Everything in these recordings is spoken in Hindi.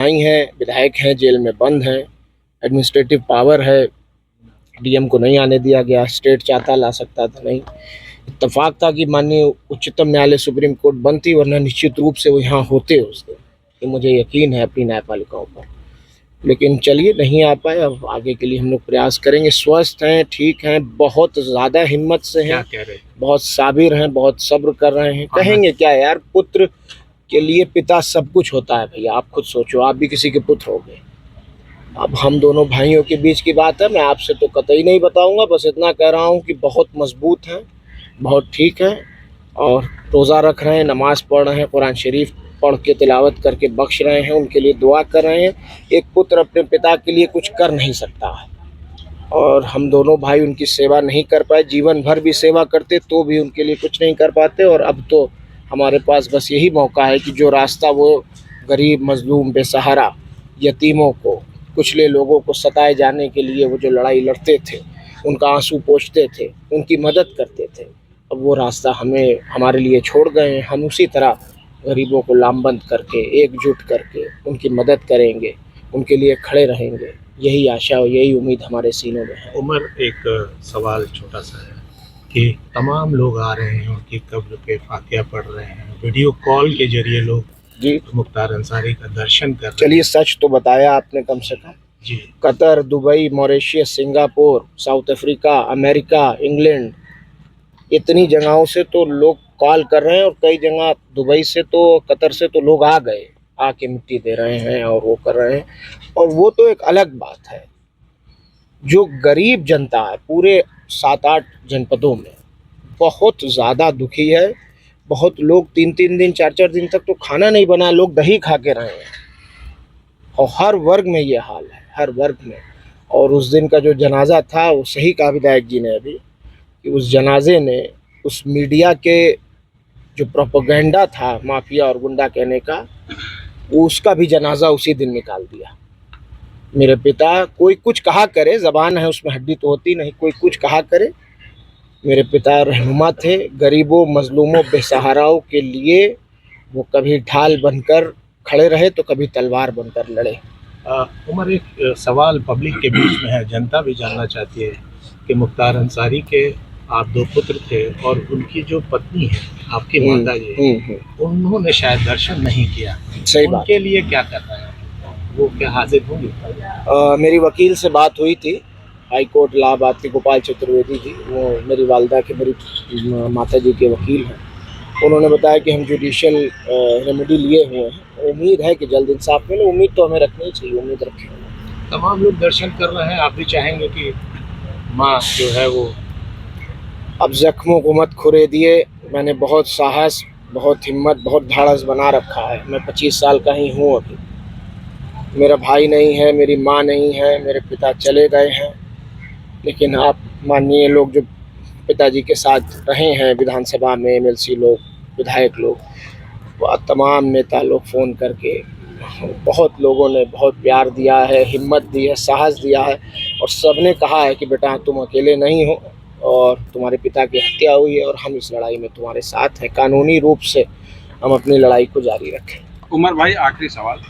आई हैं, विधायक हैं, जेल में बंद हैं, एडमिनिस्ट्रेटिव पावर है, डीएम को नहीं आने दिया गया, स्टेट चाहता ला सकता था, नहीं। इत्तेफाक था कि माननीय उच्चतम न्यायालय सुप्रीम कोर्ट बनती, वरना निश्चित रूप से वो यहाँ होते उस दिन, ये मुझे यकीन है अपनी न्यायपालिकाओं पर। लेकिन चलिए, नहीं आ पाए, अब आगे के लिए हम लोग प्रयास करेंगे। स्वस्थ हैं, ठीक हैं, बहुत ज़्यादा हिम्मत से हैं, बहुत साबिर हैं, बहुत सब्र कर रहे हैं। कहेंगे क्या यार, पुत्र के लिए पिता सब कुछ होता है भैया। आप खुद सोचो, आप भी किसी के पुत्र हो गए। अब हम दोनों भाइयों के बीच की बात है, मैं आपसे तो कतई नहीं बताऊंगा, बस इतना कह रहा हूँ कि बहुत मजबूत हैं, बहुत ठीक हैं, और रोज़ा रख रहे हैं, नमाज़ पढ़ रहे हैं, कुरान शरीफ पढ़ के तिलावत करके बख्श रहे हैं, उनके लिए दुआ कर रहे हैं। एक पुत्र अपने पिता के लिए कुछ कर नहीं सकता है, और हम दोनों भाई उनकी सेवा नहीं कर पाए। जीवन भर भी सेवा करते तो भी उनके लिए कुछ नहीं कर पाते, और अब तो हमारे पास बस यही मौका है कि जो रास्ता वो गरीब, मजलूम, बेसहारा, यतीमों को, कुचले लोगों को सताए जाने के लिए वो जो लड़ाई लड़ते थे, उनका आंसू पोंछते थे, उनकी मदद करते थे, अब वो रास्ता हमें हमारे लिए छोड़ गए हैं। हम उसी तरह गरीबों को लामबंद करके, एकजुट करके उनकी मदद करेंगे, उनके लिए खड़े रहेंगे। यही आशा और यही उम्मीद हमारे सीनों में है। उमर, एक सवाल छोटा सा है कि तमाम लोग आ रहे हैं, उनकी कब्र पे फातिहा पढ़ रहे हैं, वीडियो कॉल के जरिए लोग जी मुख्तार अंसारी का दर्शन कर रहे हैं। चलिए, सच तो बताया आपने कम से कम। जी, Qatar, Dubai, Mauritius, Singapore, South Africa, America, England, इतनी जगहों से तो लोग कॉल कर रहे हैं, और कई जगह दुबई से तो, कतर से तो लोग आ गए, आके मिट्टी दे रहे हैं और वो कर रहे हैं। और वो तो एक अलग बात है, जो गरीब जनता है पूरे 7-8 जनपदों में बहुत ज़्यादा दुखी है। बहुत लोग 3-3 दिन, 4-4 दिन तक तो खाना नहीं बना, लोग दही खा के रहे हैं, और हर वर्ग में ये हाल है, हर वर्ग में। और उस दिन का जो जनाजा था, वो सही कहा विधायक जी ने अभी, कि उस जनाजे ने उस मीडिया के जो प्रोपेगेंडा था माफिया और गुंडा कहने का, वो उसका भी जनाजा उसी दिन निकाल दिया। मेरे पिता, कोई कुछ कहा करे, ज़बान है उसमें हड्डी तो होती नहीं, कोई कुछ कहा करे, मेरे पिता रहनुमा थे, गरीबों, मजलूमों, बेसहाराओं के लिए वो कभी ढाल बनकर खड़े रहे तो कभी तलवार बनकर लड़े। उमर, एक सवाल पब्लिक के बीच में है, जनता भी जानना चाहती है कि मुख्तार अंसारी के आप 2 पुत्र थे, और उनकी जो पत्नी है, आपकी माता जी, उन्होंने शायद दर्शन नहीं किया। सही बात। उनके लिए क्या कर रहे हैं, वो क्या हाजिर होंगे? मेरी वकील से बात हुई थी, हाई कोर्ट इलाहाबाद के गोपाल चतुर्वेदी जी, वो मेरी वालदा के, मेरी माता जी के वकील हैं। उन्होंने बताया कि हम जुडिशियल रेमेडी लिए हुए हैं, उम्मीद है कि जल्द इंसाफ मिले। उम्मीद तो हमें रखनी चाहिए, उम्मीद रखें। तमाम लोग दर्शन कर रहे हैं, आप भी चाहेंगे कि माँ जो है वो, अब जख्मों को मत खुरे दिए। मैंने बहुत साहस, बहुत हिम्मत, बहुत धाड़स बना रखा है। मैं 25 साल का ही हूँ अभी। मेरा भाई नहीं है, मेरी माँ नहीं है, मेरे पिता चले गए हैं, लेकिन आप माननीय लोग जो पिताजी के साथ रहे हैं विधानसभा में, एमएलसी लोग, विधायक लोग, वह तमाम नेता लोग फ़ोन करके, बहुत लोगों ने बहुत प्यार दिया है, हिम्मत दी है, साहस दिया है, और सब ने कहा है कि बेटा तुम अकेले नहीं हो, और तुम्हारे पिता की हत्या हुई है, और हम इस लड़ाई में तुम्हारे साथ हैं। कानूनी रूप से हम अपनी लड़ाई को जारी रखें। उमर भाई, आखिरी सवाल,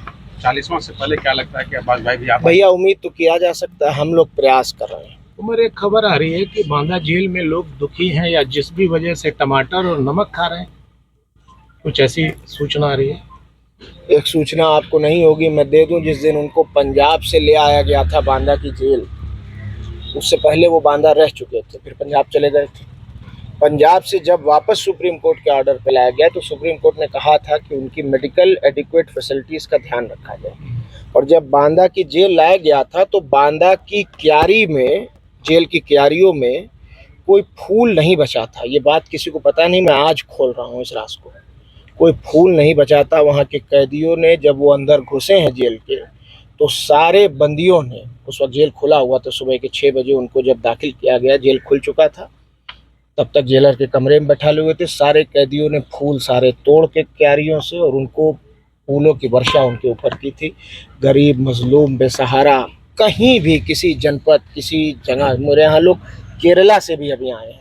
40वां से पहले क्या लगता है कि अब्बास भाई भी आप? भैया, उम्मीद तो किया जा सकता है, हम लोग प्रयास कर रहे हैं। उमर, एक खबर आ रही है कि बांदा जेल में लोग दुखी हैं, या जिस भी वजह से टमाटर और नमक खा रहे हैं, कुछ ऐसी सूचना आ रही है? एक सूचना आपको नहीं होगी, मैं दे दूं। जिस दिन उनको पंजाब से ले आया गया था बांदा की जेल, उससे पहले वो बांदा रह चुके थे, फिर पंजाब चले गए थे। पंजाब से जब वापस सुप्रीम कोर्ट के ऑर्डर पे लाया गया, तो सुप्रीम कोर्ट ने कहा था कि उनकी मेडिकल एडिक्वेट फैसिलिटीज़ का ध्यान रखा जाए। और जब बांदा की जेल लाया गया था, तो बांदा की क्यारी में, जेल की क्यारियों में कोई फूल नहीं बचा था। ये बात किसी को पता नहीं, मैं आज खोल रहा हूँ इस राज को। कोई फूल नहीं बचा था। वहाँ के कैदियों ने, जब वो अंदर घुसे हैं जेल के, तो सारे बंदियों ने, उस वक्त जेल खुला हुआ था, सुबह के 6 बजे उनको जब दाखिल किया गया, जेल खुल चुका था, तब तक जेलर के कमरे में बैठा हुए थे। सारे कैदियों ने फूल सारे तोड़ के क्यारियों से, और उनको फूलों की वर्षा उनके ऊपर की थी। गरीब, मजलूम, बेसहारा, कहीं भी किसी जनपद, किसी जगह, मेरे यहाँ लोग केरला से भी अभी आए हैं।